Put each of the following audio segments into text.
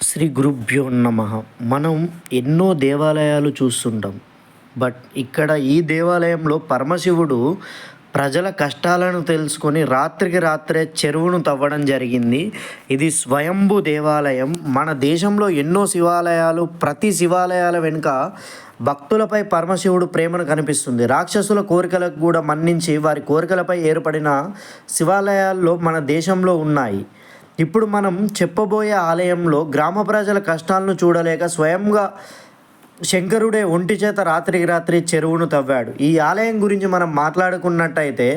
శ్రీ గురుభ్యో నమః. మనం ఎన్నో దేవాలయాలు చూస్తుంటాం. బట్ ఇక్కడ ఈ దేవాలయంలో పరమశివుడు ప్రజల కష్టాలను తెలుసుకొని రాత్రికి రాత్రే చెరువును తవ్వడం జరిగింది. ఇది స్వయంభూ దేవాలయం. మన దేశంలో ఎన్నో శివాలయాలు, ప్రతి శివాలయాల వెనుక భక్తులపై పరమశివుడు ప్రేమను కనిపిస్తుంది. రాక్షసుల కోరికలకు కూడా మన్నించి వారి కోరికలపై ఏర్పడిన శివాలయాల్లో మన దేశంలో ఉన్నాయి. ఇప్పుడు మనం చెప్పబోయే ఆలయంలో గ్రామ ప్రజల కష్టాలను చూడలేక స్వయంగా శంకరుడే ఒంటి చేత రాత్రికి రాత్రి చెరువును తవ్వాడు. ఈ ఆలయం గురించి మనం మాట్లాడుకున్నట్టయితే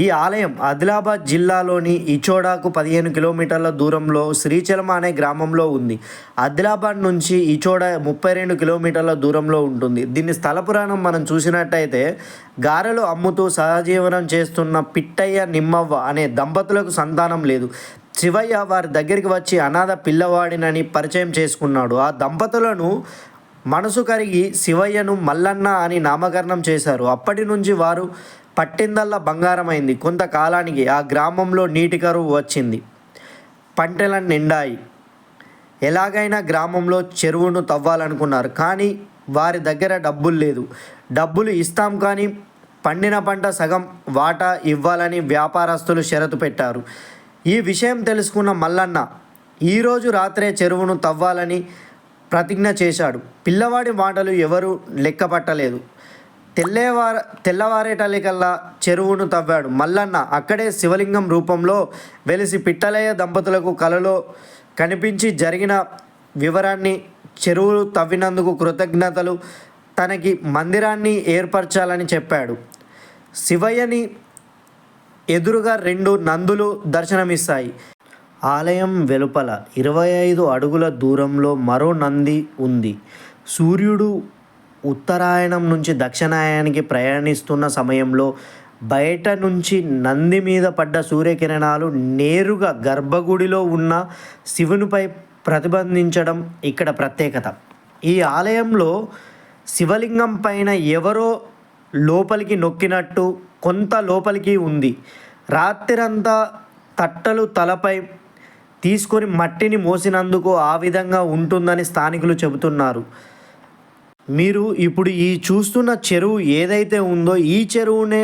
ఈ ఆలయం ఆదిలాబాద్ జిల్లాలోని ఇచోడాకు 15 కిలోమీటర్ల దూరంలో శ్రీశైలం అనే గ్రామంలో ఉంది. ఆదిలాబాద్ నుంచి ఇచోడా 32 కిలోమీటర్ల దూరంలో ఉంటుంది. దీని స్థల పురాణం మనం చూసినట్టయితే గారెలు అమ్ముతూ సహజీవనం చేస్తున్న పిట్టయ్య నిమ్మవ్వ అనే దంపతులకు సంతానం లేదు. శివయ్య వారి దగ్గరికి వచ్చి అనాథ పిల్లవాడినని పరిచయం చేసుకున్నాడు. ఆ దంపతులను మనసు కరిగి శివయ్యను మల్లన్న అని నామకరణం చేశారు. అప్పటి నుంచి వారు పట్టిందల్లా బంగారమైంది. కొంతకాలానికి ఆ గ్రామంలో నీటి కరువు వచ్చింది. పంటలను నిండాయి. ఎలాగైనా గ్రామంలో చెరువును తవ్వాలనుకున్నారు. కానీ వారి దగ్గర డబ్బులు లేదు. డబ్బులు ఇస్తాం కానీ పండిన పంట సగం వాటా ఇవ్వాలని వ్యాపారస్తులు షరతు పెట్టారు. ఈ విషయం తెలుసుకున్న మల్లన్న ఈరోజు రాత్రే చెరువును తవ్వాలని ప్రతిజ్ఞ చేశాడు. పిల్లవాడి మాటలు ఎవరు లెక్క పట్టలేదు. తెల్లవారేటల్లికల్లా చెరువును తవ్వాడు. మల్లన్న అక్కడే శివలింగం రూపంలో వెలిసి పిట్టలయ్య దంపతులకు కలలో కనిపించి జరిగిన వివరాన్ని, చెరువులు తవ్వినందుకు కృతజ్ఞతలు, తనకి మందిరాన్ని ఏర్పరచాలని చెప్పాడు. శివయ్యని ఎదురుగా 2 నందులు దర్శనమిస్తాయి. ఆలయం వెలుపల 25 అడుగుల దూరంలో మరో నంది ఉంది. సూర్యుడు ఉత్తరాయణం నుంచి దక్షిణాయనానికి ప్రయాణిస్తున్న సమయంలో బయట నుంచి నంది మీద పడ్డ సూర్యకిరణాలు నేరుగా గర్భగుడిలో ఉన్న శివునిపై ప్రతిబంధించడం ఇక్కడ ప్రత్యేకత. ఈ ఆలయంలో శివలింగం పైన ఎవరో లోపలికి నొక్కినట్టు కొంత లోపలికి ఉంది. రాత్రంతా తట్టలు తలపై తీసుకొని మట్టిని మోసినందుకు ఆ విధంగా ఉంటుందని స్థానికులు చెబుతున్నారు. మీరు ఇప్పుడు ఈ చూస్తున్న చెరువు ఏదైతే ఉందో ఈ చెరువునే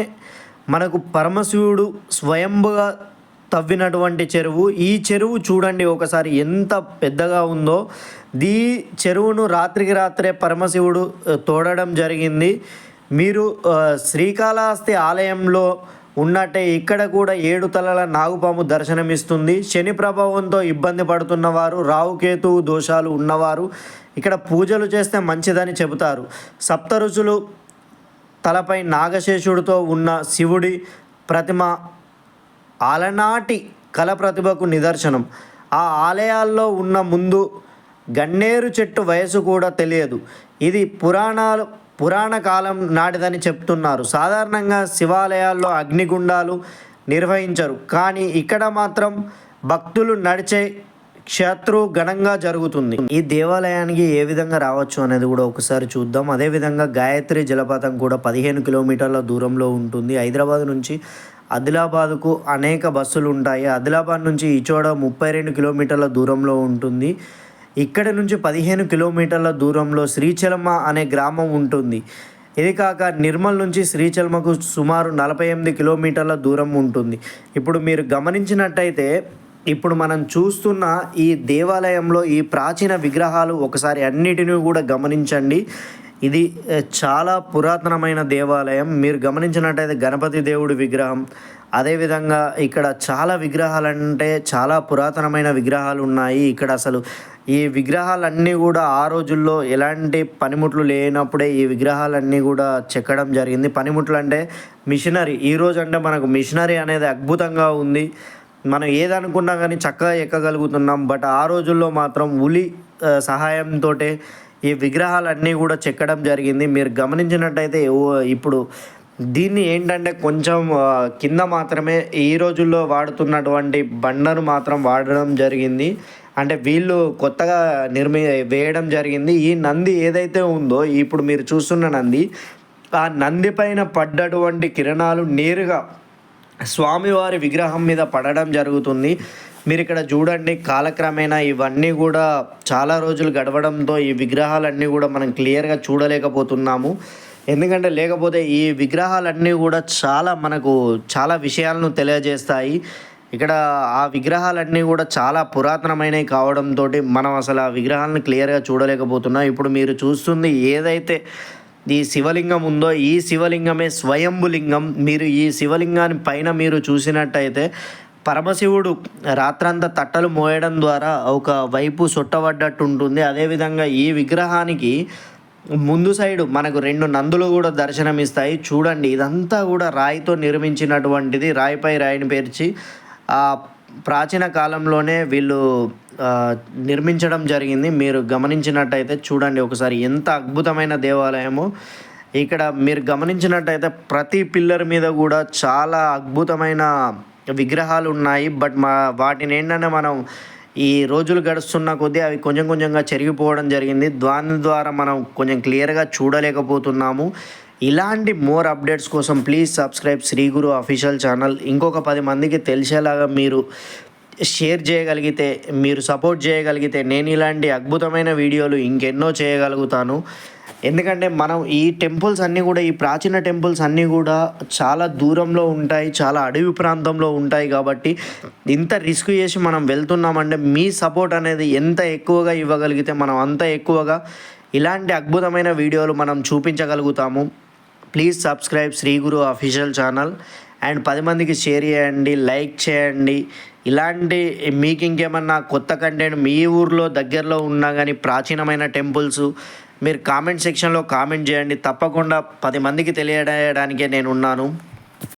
మనకు పరమశివుడు స్వయంభుగా తవ్వినటువంటి చెరువు. ఈ చెరువు చూడండి ఒకసారి ఎంత పెద్దగా ఉందో. ఈ చెరువును రాత్రికి రాత్రే పరమశివుడు తోడడం జరిగింది. మీరు శ్రీకాళహస్తి ఆలయంలో ఉన్నట్టే ఇక్కడ కూడా 7 తలల నాగుపాము దర్శనమిస్తుంది. శని ప్రభావంతో ఇబ్బంది పడుతున్న వారు, రావుకేతువు దోషాలు ఉన్నవారు ఇక్కడ పూజలు చేస్తే మంచిదని చెబుతారు. సప్తరుచులు తలపై నాగశేషుడితో ఉన్న శివుడి ప్రతిమ ఆలనాటి కళ ప్రతిభకు నిదర్శనం. ఆ ఆలయాల్లో ఉన్న ముందు గన్నేరు చెట్టు వయసు కూడా తెలియదు. ఇది పురాణ కాలం నాటిదని చెప్తున్నారు. సాధారణంగా శివాలయాల్లో అగ్నిగుండాలు నిర్వహించరు. కానీ ఇక్కడ మాత్రం భక్తులు నడిచే క్షేత్రు ఘనంగా జరుగుతుంది. ఈ దేవాలయానికి ఏ విధంగా రావచ్చు అనేది కూడా ఒకసారి చూద్దాం. అదేవిధంగా గాయత్రి జలపాతం కూడా 15 కిలోమీటర్ల దూరంలో ఉంటుంది. హైదరాబాద్ నుంచి ఆదిలాబాద్కు అనేక బస్సులు ఉంటాయి. ఆదిలాబాద్ నుంచి ఇచోడ 32 కిలోమీటర్ల దూరంలో ఉంటుంది. ఇక్కడ నుంచి 15 కిలోమీటర్ల దూరంలో శ్రీశైలం అనే గ్రామం ఉంటుంది. ఇది కాక నిర్మల్ నుంచి శ్రీశైలంకు సుమారు 48 కిలోమీటర్ల దూరం ఉంటుంది. ఇప్పుడు మీరు గమనించినట్టయితే ఇప్పుడు మనం చూస్తున్న ఈ దేవాలయంలో ఈ ప్రాచీన విగ్రహాలు ఒకసారి అన్నిటినీ కూడా గమనించండి. ఇది చాలా పురాతనమైన దేవాలయం. మీరు గమనించినట్టయితే గణపతి దేవుడి విగ్రహం, అదేవిధంగా ఇక్కడ చాలా విగ్రహాలంటే చాలా పురాతనమైన విగ్రహాలు ఉన్నాయి. ఇక్కడ అసలు ఈ విగ్రహాలన్నీ కూడా ఆ రోజుల్లో ఎలాంటి పనిముట్లు లేనప్పుడే ఈ విగ్రహాలన్నీ కూడా చెక్కడం జరిగింది. పనిముట్లు అంటే మిషనరీ. ఈరోజు అంటే మనకు మిషనరీ అనేది అద్భుతంగా ఉంది. మనం ఏదనుకున్నా కానీ చక్కగా ఎక్కగలుగుతున్నాం. బట్ ఆ రోజుల్లో మాత్రం ఉలి సహాయంతో ఈ విగ్రహాలన్నీ కూడా చెక్కడం జరిగింది. మీరు గమనించినట్టయితే ఇప్పుడు దీన్ని ఏంటంటే కొంచెం కింద మాత్రమే ఈ రోజుల్లో వాడుతున్నటువంటి బండను మాత్రం వాడడం జరిగింది. అంటే వీళ్ళు కొత్తగా వేయడం జరిగింది. ఈ నంది ఏదైతే ఉందో ఇప్పుడు మీరు చూస్తున్న నంది, ఆ నంది పైన పడ్డటువంటి కిరణాలు నేరుగా స్వామివారి విగ్రహం మీద పడడం జరుగుతుంది. మీరు ఇక్కడ చూడండి, కాలక్రమేణా ఇవన్నీ కూడా చాలా రోజులు గడవడంతో ఈ విగ్రహాలన్నీ కూడా మనం క్లియర్గా చూడలేకపోతున్నాము. ఎందుకంటే లేకపోతే ఈ విగ్రహాలన్నీ కూడా మనకు చాలా విషయాలను తెలియజేస్తాయి. ఇక్కడ ఆ విగ్రహాలన్నీ కూడా చాలా పురాతనమైనవి కావడంతో మనం అసలు ఆ విగ్రహాలను క్లియర్గా చూడలేకపోతున్నాం. ఇప్పుడు మీరు చూస్తుంది ఏదైతే ఈ శివలింగం ఉందో ఈ శివలింగమే స్వయంభులింగం. మీరు ఈ శివలింగాన్ని పైన మీరు చూసినట్టయితే పరమశివుడు రాత్రంతా తట్టలు మోయడం ద్వారా ఒక వైపు సొట్టబడ్డట్టు ఉంటుంది. అదేవిధంగా ఈ విగ్రహానికి ముందు సైడు మనకు 2 నందులు కూడా దర్శనమిస్తాయి. చూడండి, ఇదంతా కూడా రాయితో నిర్మించినటువంటిది. రాయిపై రాయిని పేర్చి ప్రాచీన కాలంలోనే వీళ్ళు నిర్మించడం జరిగింది. మీరు గమనించినట్టయితే చూడండి ఒకసారి, ఎంత అద్భుతమైన దేవాలయమో. ఇక్కడ మీరు గమనించినట్టయితే ప్రతి పిల్లర్ మీద కూడా చాలా అద్భుతమైన విగ్రహాలు ఉన్నాయి. బట్ వాటిని ఏంటంటే మనం ఈ రోజులు గడుస్తున్న కొద్దీ అవి కొంచెం కొంచెంగా చెరిగిపోవడం జరిగింది. దాని ద్వారా మనం కొంచెం క్లియర్గా చూడలేకపోతున్నాము. ఇలాంటి మోర్ అప్డేట్స్ కోసం please subscribe Shri Guru official channel. ఇంకొక 10 మందికి తెలిసేలాగా మీరు షేర్ చేయగలిగితే, మీరు సపోర్ట్ చేయగలిగితే నేను ఇలాంటి అద్భుతమైన వీడియోలు ఇంకెన్నో చేయగలుగుతాను. ఎందుకంటే మనం ఈ టెంపుల్స్ అన్నీ కూడా, ఈ ప్రాచీన టెంపుల్స్ అన్నీ కూడా చాలా దూరంలో ఉంటాయి, చాలా అడవి ప్రాంతంలో ఉంటాయి. కాబట్టి ఇంత రిస్క్ చేసి మనం వెళ్తున్నామంటే మీ సపోర్ట్ అనేది ఎంత ఎక్కువగా ఇవ్వగలిగితే మనం అంత ఎక్కువగా ఇలాంటి అద్భుతమైన వీడియోలు మనం చూపించగలుగుతాము. Please subscribe Shri Guru official channel and 10 మందికి షేర్ చేయండి, లైక్ చేయండి. ఇలాంటి మీకు ఇంకేమన్నా కొత్త కంటెంట్ మీ ఊర్లో దగ్గరలో ఉన్నా కానీ ప్రాచీనమైన టెంపుల్స్ మీరు కామెంట్ సెక్షన్లో కామెంట్ చేయండి. తప్పకుండా 10 మందికి తెలియడానికే నేను ఉన్నాను.